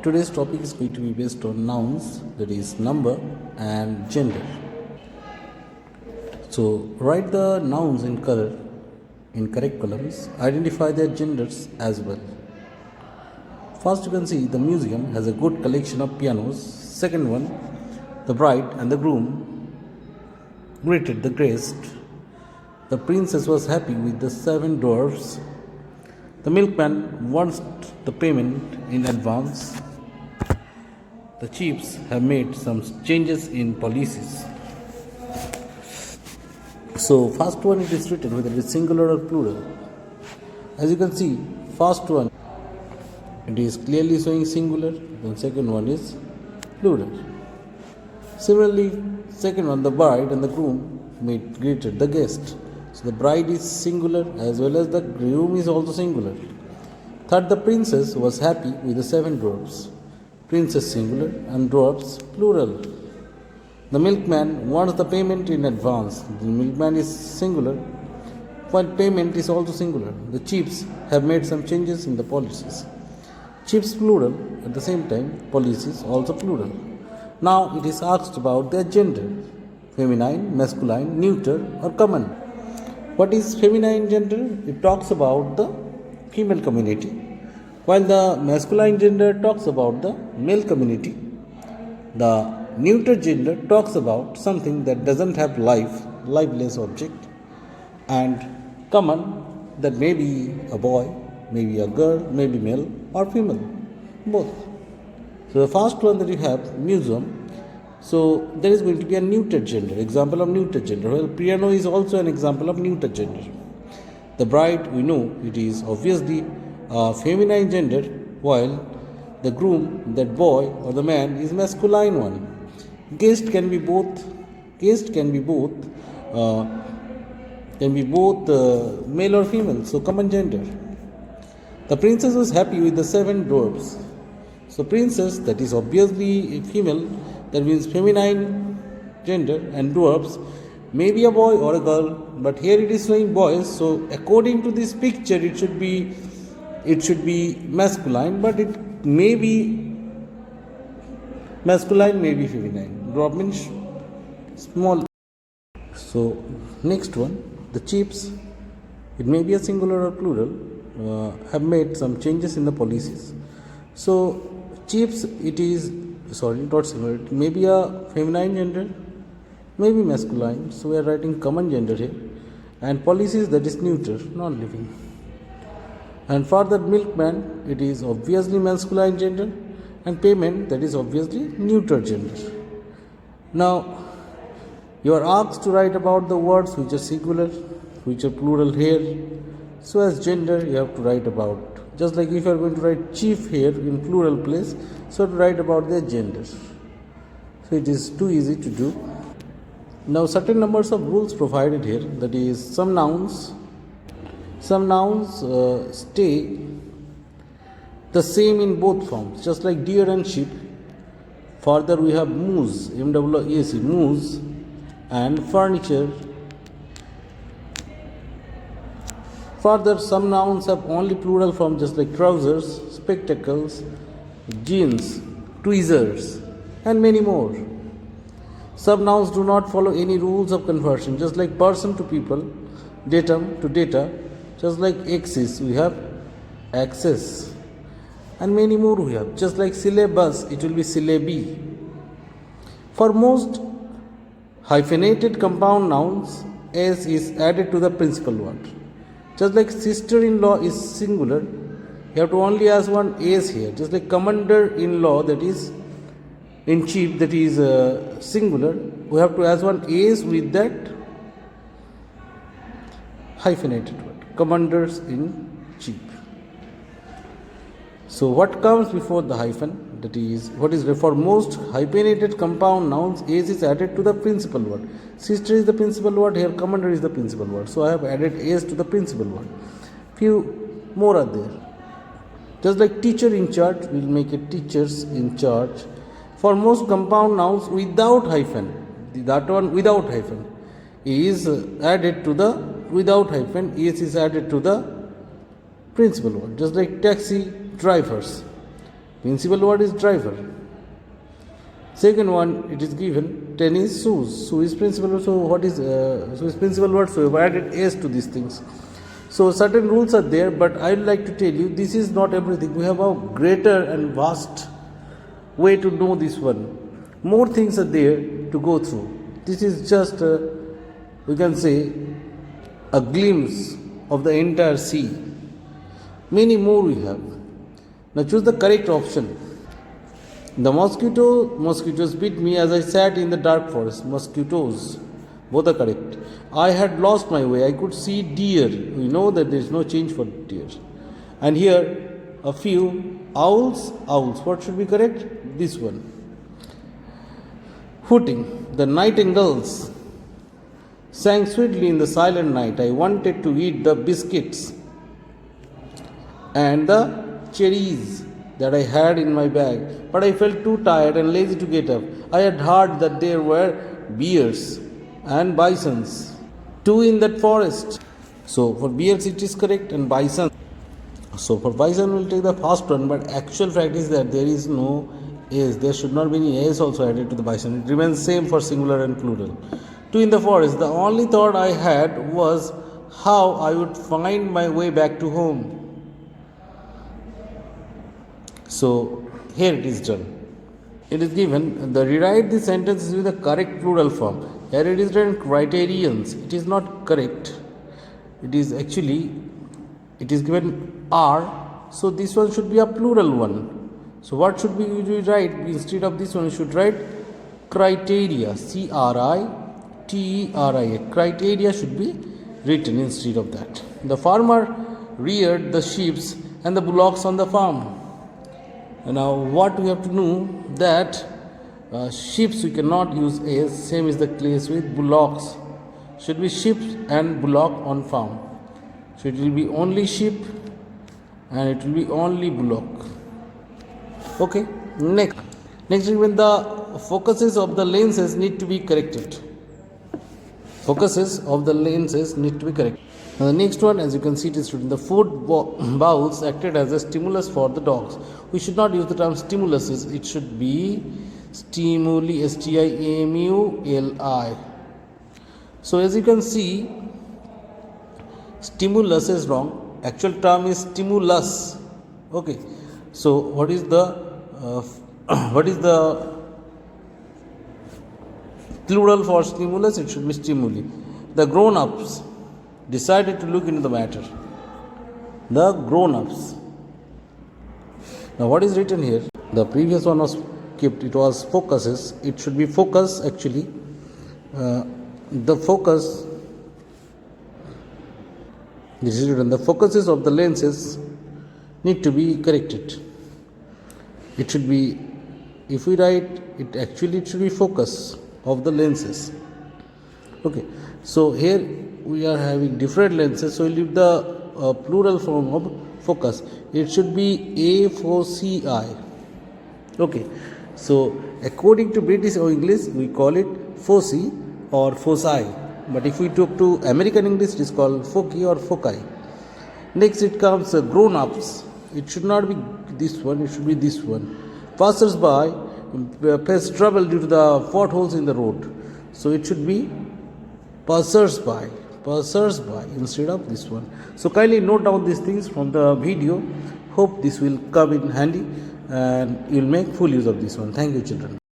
Today's topic is going to be based on nouns, that is number and gender. So write the nouns in color in correct columns. Identify their genders as well. First, you can see the museum has a good collection of pianos. Second one, the bride and the groom greeted the guest. The princess was happy with the 7 dwarfs. The milkman wants the payment in advance. The chiefs have made some changes in policies. So first one it is written whether it is singular or plural. As you can see, first one it is clearly showing singular, then second one is plural. Similarly, second one, the bride and the groom greeted the guest. So the bride is singular as well as the groom is also singular. Third, the princess was happy with the 7 dwarfs. Princess singular and dwarfs plural. The milkman wants the payment in advance. The milkman is singular, while payment is also singular. The chiefs have made some changes in the policies. Chiefs plural, at the same time, policies also plural. Now it is asked about their gender: feminine, masculine, neuter, or common. What is feminine gender? It talks about the female community, while the masculine gender talks about the male community. The neuter gender talks about something that doesn't have life, lifeless object, and common, that may be a boy, maybe a girl, maybe male or female, both. So the first one that you have, museum. So there is going to be a neuter gender, example of neuter gender. Well, piano is also an example of neuter gender. The bride, we know it is obviously a feminine gender, while the groom, that boy or the man, is masculine one. Guest can be both. Male or female. So common gender. The princess was happy with the 7 dwarfs. So princess, that is obviously female, that means feminine gender, and dwarfs may be a boy or a girl, but here it is showing boys. So according to this picture, it should be masculine, but it may be masculine, may be feminine. Dwarf means small. So next one, the chiefs, it may be a singular or plural, have made some changes in the policies. So chiefs, it is not singular, it may be a feminine gender, may be masculine. So we are writing common gender here, and policies, that is neuter, non living. And for the milkman, it is obviously masculine gender, and payment, that is obviously neuter gender. Now you are asked to write about the words which are singular, which are plural here. So as gender, you have to write about, just like if you are going to write chief here in plural place, so to write about their genders. So it is too easy to do. Now certain numbers of rules provided here, that is some nouns stay the same in both forms, just like deer and sheep. Further we have moose, M-O-O-S-E, moose, and furniture. Further, some nouns have only plural form, just like trousers, spectacles, jeans, tweezers, and many more. Some nouns do not follow any rules of conversion, just like person to people, datum to data, just like axis, we have access, and many more we have. Just like syllabus, it will be syllabi. For most hyphenated compound nouns, s is added to the principal word. Just like sister-in-law is singular, you have to only add one s here. Just like commander-in-law, that is in chief, that is singular, we have to add one s with that hyphenated word, commanders in chief. So what comes before the hyphen? That is, what is for most hyphenated compound nouns, s is added to the principal word. Sister is the principal word, here commander is the principal word. So I have added s to the principal word. Few more are there. Just like teacher in charge, we will make it teachers in charge. For most compound nouns without hyphen, that one without hyphen is added to the, without hyphen, s is added to the principal word. Just like taxi drivers, Principal word is driver. Second one, it is given tennis shoes. Shoe is principal. So what is shoe is principal word? So we added s to these things. So certain rules are there, but I would like to tell you this is not everything. We have a greater and vast way to know this one. More things are there to go through. This is just we can say a glimpse of the entire sea. Many more we have. Now choose the correct option. The mosquitoes bit me as I sat in the dark forest. Mosquitoes, both are correct. I had lost my way. I could see deer. We know that there is no change for deer. And here a few owls. What should be correct? This one. Hooting. The nightingales sang sweetly in the silent night. I wanted to eat the biscuits and the cherries that I had in my bag, but I felt too tired and lazy to get up. I had heard that there were bears and bisons too in that forest. So for bears it is correct, and bison. So for bison we'll take the first one, but actual fact is that there is no s. There should not be any s also added to the bison. It remains same for singular and plural. Two in the forest. The only thought I had was how I would find my way back to home. So here it is done. It is given the rewrite the sentences with the correct plural form. Here it is written criterions. It is not correct. It is actually given are. So this one should be a plural one. So what should we write? Instead of this one, you should write criteria. criteria. Criteria should be written instead of that. The farmer reared the sheep and the bullocks on the farm. Now what we have to know that sheep we cannot use as, same is the case with bullocks. Should be sheep and bullock on farm. So it will be only sheep and it will be only bullock. Okay. Next when the focuses of the lenses need to be corrected. Focuses of the lenses need to be corrected. Now the next one, as you can see, it is written the food bowls acted as a stimulus for the dogs. We should not use the term stimulus. It should be stimuli. stimuli. So as you can see, stimulus is wrong. Actual term is stimulus. Okay. So what is the plural for stimulus? It should be stimuli. The grown-ups decided to look into the matter. The grown-ups. Now what is written here? The previous one was skipped. It was focuses. It should be focus actually. The focus. This is written. The focuses of the lenses need to be corrected. It should be, if we write it actually, it should be focus of the lenses. Okay. So here we are having different lenses, so we'll leave the plural form of focus. It should be A4CI. Okay. So according to British or English, we call it foci or foci. But if we talk to American English, it is called foci or foci. Next it comes grown-ups. It should not be this one, it should be this one. Passers-by face trouble due to the potholes in the road. So it should be passers-by instead of this one. So kindly note down these things from the video. Hope this will come in handy and you will make full use of this one. Thank you, children.